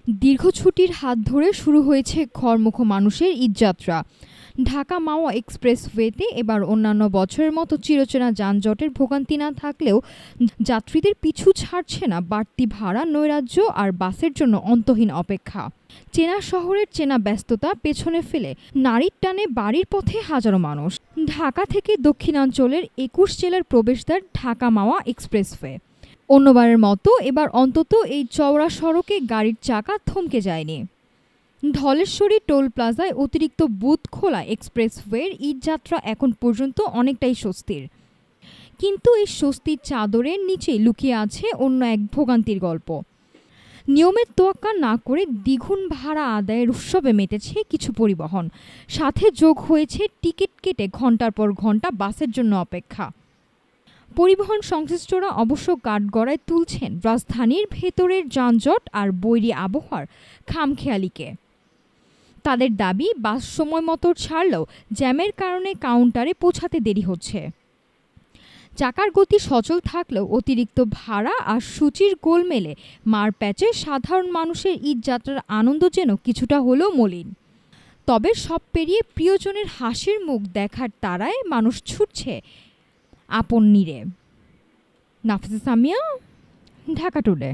দীর্ঘ ছুটির হাত ধরে শুরু হয়েছে ঘরমুখ মানুষের ঈদযাত্রা। ঢাকা মাওয়া এক্সপ্রেসওয়েতে এবার অন্যান্য বছরের মতো চিরচেনা যানজটের ভোগান্তি না থাকলেও যাত্রীদের পিছু ছাড়ছে না বাড়তি ভাড়া, নৈরাজ্য আর বাসের জন্য অন্তহীন অপেক্ষা। চেনা শহরের চেনা ব্যস্ততা পেছনে ফেলে নারীর টানে বাড়ির পথে হাজারো মানুষ। ঢাকা থেকে দক্ষিণাঞ্চলের ২১ জেলার প্রবেশদ্বার ঢাকা মাওয়া এক্সপ্রেসওয়ে। অন্যবারের মতো এবার অন্তত এই চওড়া সড়কে গাড়ির চাকা থমকে যায়নি। ধলেশ্বরী টোল প্লাজায় অতিরিক্ত বুথ খোলা এক্সপ্রেসওয়ের ঈদযাত্রা এখন পর্যন্ত অনেকটাই স্বস্তির। কিন্তু এই স্বস্তির চাদরের নিচে লুকিয়ে আছে অন্য এক ভোগান্তির গল্প। নিয়মের তোয়াক্কা না করে দ্বিগুণ ভাড়া আদায়ের উৎসবে মেতেছে কিছু পরিবহন, সাথে যোগ হয়েছে টিকিট কেটে ঘন্টার পর ঘন্টা বাসের জন্য অপেক্ষা। পরিবহন সংশ্লিষ্টরা অবশ্য কাঠগড়ায় তুলছেন রাজধানীর ভেতরের যানজট আর বৈরী আবহাওয়ার খামখেয়ালিকে। তাদের দাবি, বাস সময় মতো ছাড়লেও জ্যামের কারণে কাউন্টারে পৌঁছাতে দেরি হচ্ছে। চাকার গতি সচল থাকলেও অতিরিক্ত ভাড়া আর সূচির গোলমেলে মারপ্যাচে সাধারণ মানুষের ঈদযাত্রার আনন্দ যেন কিছুটা হলেও মলিন। তবে সব পেরিয়ে প্রিয়জনের হাসির মুখ দেখার তাড়ায় মানুষ ছুটছে আপন নীড়ে। নাফিসা সামিয়া, ঢাকা টুডে।